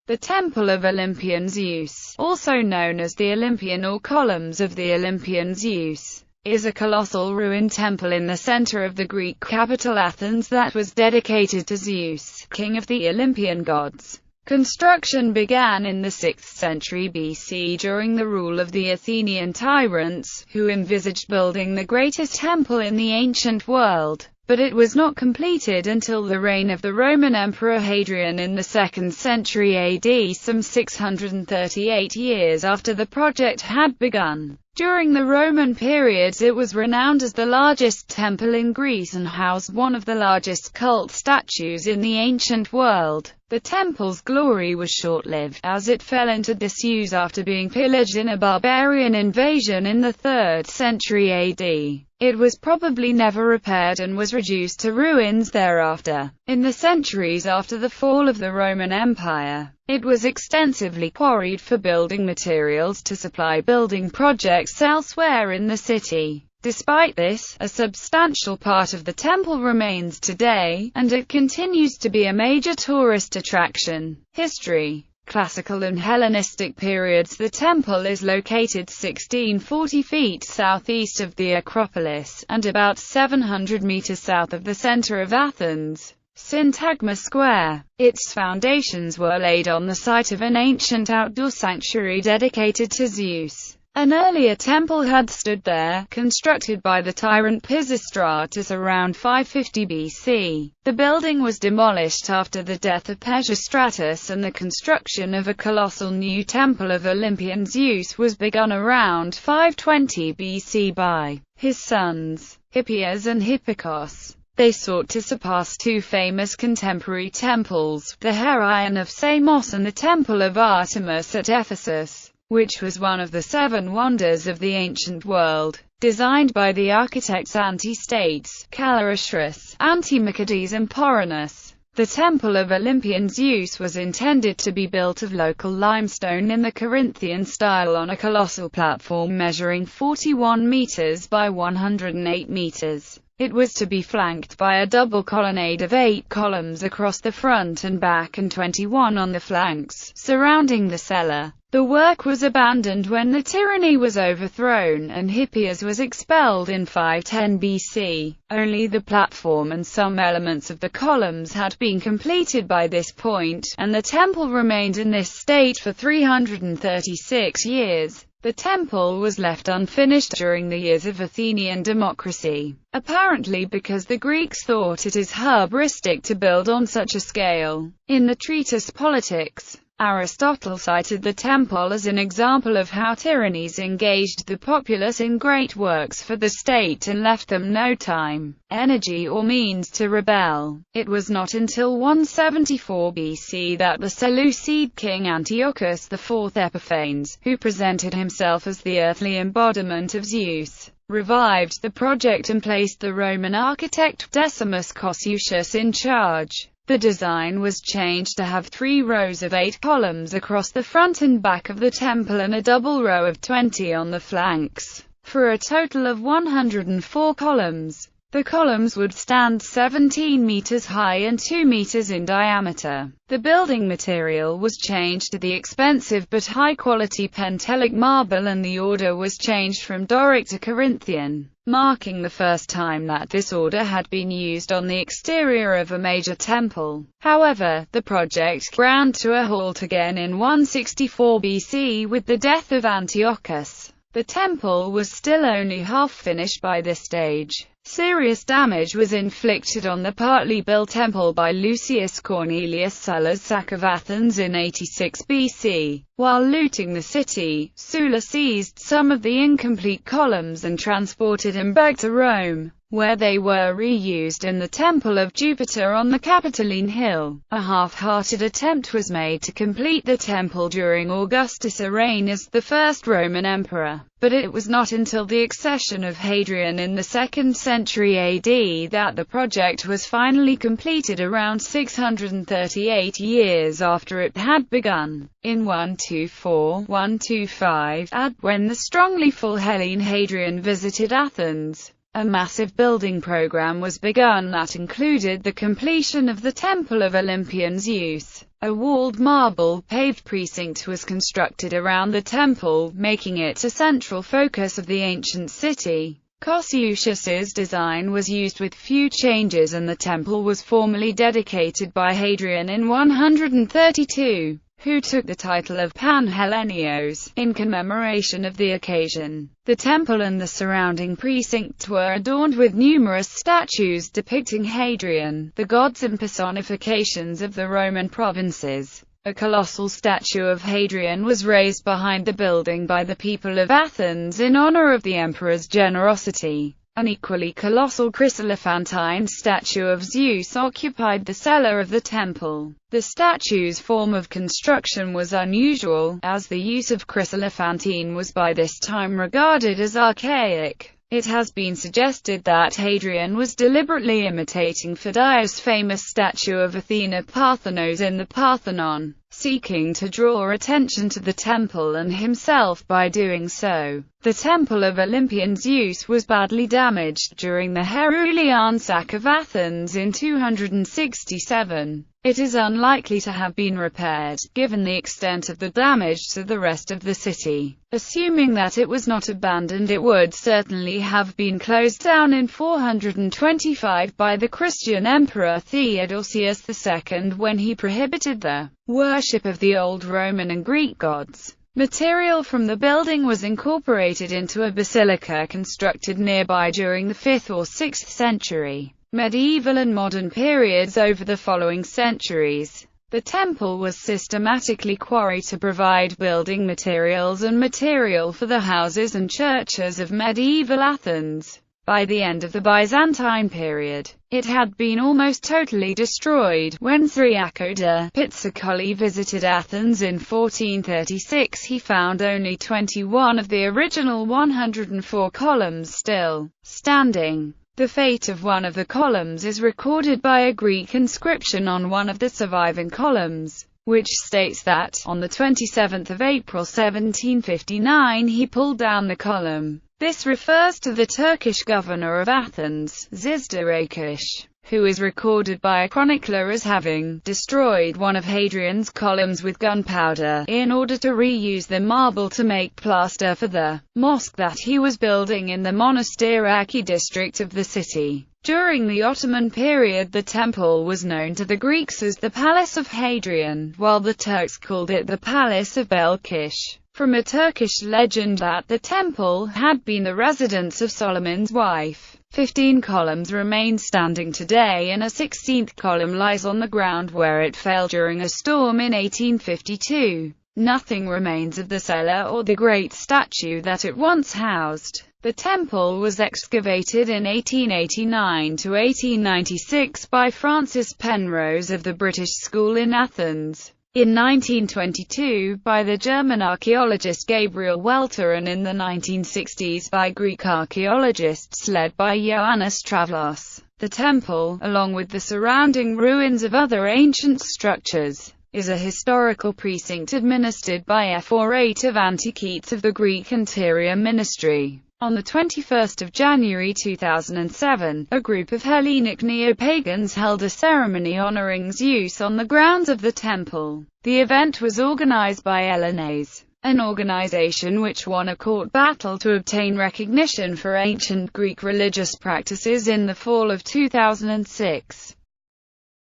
The Temple of Olympian Zeus, also known as the Olympian or Columns of the Olympian Zeus, is a colossal ruined temple in the center of the Greek capital Athens that was dedicated to Zeus, king of the Olympian gods. Construction began in the 6th century BC during the rule of the Athenian tyrants, who envisaged building the greatest temple in the ancient world. But it was not completed until the reign of the Roman Emperor Hadrian in the 2nd century AD, some 638 years after the project had begun. During the Roman period, it was renowned as the largest temple in Greece and housed one of the largest cult statues in the ancient world. The temple's glory was short-lived, as it fell into disuse after being pillaged in a barbarian invasion in the 3rd century AD. It was probably never repaired and was reduced to ruins thereafter. In the centuries after the fall of the Roman Empire, it was extensively quarried for building materials to supply building projects elsewhere in the city. Despite this, a substantial part of the temple remains today, and it continues to be a major tourist attraction. History. Classical and Hellenistic periods. The temple is located 1640 feet southeast of the Acropolis, and about 700 meters south of the center of Athens, Syntagma Square. Its foundations were laid on the site of an ancient outdoor sanctuary dedicated to Zeus. An earlier temple had stood there, constructed by the tyrant Pisistratus around 550 BC. The building was demolished after the death of Pisistratus, and the construction of a colossal new temple of Olympian Zeus was begun around 520 BC by his sons, Hippias and Hippikos. They sought to surpass two famous contemporary temples, the Heraion of Samos and the Temple of Artemis at Ephesus, which was one of the 7 wonders of the ancient world. Designed by the architects Antistates, Calliarchus, Antimachides and Poranus, the Temple of Olympian Zeus was intended to be built of local limestone in the Corinthian style on a colossal platform measuring 41 meters by 108 meters. It was to be flanked by a double colonnade of 8 columns across the front and back and 21 on the flanks, surrounding the cella. The work was abandoned when the tyranny was overthrown, and Hippias was expelled in 510 BC. Only the platform and some elements of the columns had been completed by this point, and the temple remained in this state for 336 years. The temple was left unfinished during the years of Athenian democracy, apparently because the Greeks thought it is hubristic to build on such a scale. In the treatise Politics, Aristotle cited the temple as an example of how tyrannies engaged the populace in great works for the state and left them no time, energy or means to rebel. It was not until 174 BC that the Seleucid king Antiochus IV Epiphanes, who presented himself as the earthly embodiment of Zeus, revived the project and placed the Roman architect Decimus Cossusius in charge. The design was changed to have 3 rows of 8 columns across the front and back of the temple and a double row of 20 on the flanks, for a total of 104 columns. The columns would stand 17 meters high and 2 meters in diameter. The building material was changed to the expensive but high-quality Pentelic marble, and the order was changed from Doric to Corinthian, marking the first time that this order had been used on the exterior of a major temple. However, the project ground to a halt again in 164 BC with the death of Antiochus. The temple was still only half-finished by this stage. Serious damage was inflicted on the partly built temple by Lucius Cornelius Sulla's sack of Athens in 86 BC. While looting the city, Sulla seized some of the incomplete columns and transported them back to Rome, where they were reused in the Temple of Jupiter on the Capitoline Hill. A half-hearted attempt was made to complete the temple during Augustus' reign as the first Roman emperor, but it was not until the accession of Hadrian in the 2nd century AD that the project was finally completed around 638 years after it had begun. In 124–125 AD, when the strongly full Hellene Hadrian visited Athens, A massive building program was begun that included the completion of the Temple of Olympian Zeus. A walled marble-paved precinct was constructed around the temple, making it a central focus of the ancient city. Cossius's design was used with few changes, and the temple was formally dedicated by Hadrian in 132, who took the title of Panhellenios, in commemoration of the occasion. The temple and the surrounding precinct were adorned with numerous statues depicting Hadrian, the gods and personifications of the Roman provinces. A colossal statue of Hadrian was raised behind the building by the people of Athens in honor of the emperor's generosity. An equally colossal chryselephantine statue of Zeus occupied the cellar of the temple. The statue's form of construction was unusual, as the use of chryselephantine was by this time regarded as archaic. It has been suggested that Hadrian was deliberately imitating Phidias' famous statue of Athena Parthenos in the Parthenon, seeking to draw attention to the temple and himself by doing so. The Temple of Olympian Zeus was badly damaged during the Herulaean sack of Athens in 267. It is unlikely to have been repaired, given the extent of the damage to the rest of the city. Assuming that it was not abandoned, it would certainly have been closed down in 425 by the Christian Emperor Theodosius II when he prohibited the worship of the old Roman and Greek gods. Material from the building was incorporated into a basilica constructed nearby during the 5th or 6th century. Medieval and modern periods. Over the following centuries, the temple was systematically quarried to provide building materials and material for the houses and churches of medieval Athens. By the end of the Byzantine period, it had been almost totally destroyed. When Cyriaco de Pizzicoli visited Athens in 1436, he found only 21 of the original 104 columns still standing. The fate of one of the columns is recorded by a Greek inscription on one of the surviving columns, which states that, on the 27th of April 1759 he pulled down the column. This refers to the Turkish governor of Athens, Zizdarakish, who is recorded by a chronicler as having destroyed one of Hadrian's columns with gunpowder, in order to reuse the marble to make plaster for the mosque that he was building in the Monastiraki district of the city. During the Ottoman period, the temple was known to the Greeks as the Palace of Hadrian, while the Turks called it the Palace of Belkish, from a Turkish legend that the temple had been the residence of Solomon's wife. 15 columns remain standing today, and a 16th column lies on the ground where it fell during a storm in 1852. Nothing remains of the cellar or the great statue that it once housed. The temple was excavated in 1889 to 1896 by Francis Penrose of the British School in Athens. In 1922 by the German archaeologist Gabriel Welter, and in the 1960s by Greek archaeologists led by Ioannis Travlos. The temple, along with the surrounding ruins of other ancient structures, is a historical precinct administered by F48 of Antiquities of the Greek Interior Ministry. On the 21st of January 2007, a group of Hellenic neo-pagans held a ceremony honoring Zeus on the grounds of the temple. The event was organized by Hellenes, an organization which won a court battle to obtain recognition for ancient Greek religious practices in the fall of 2006.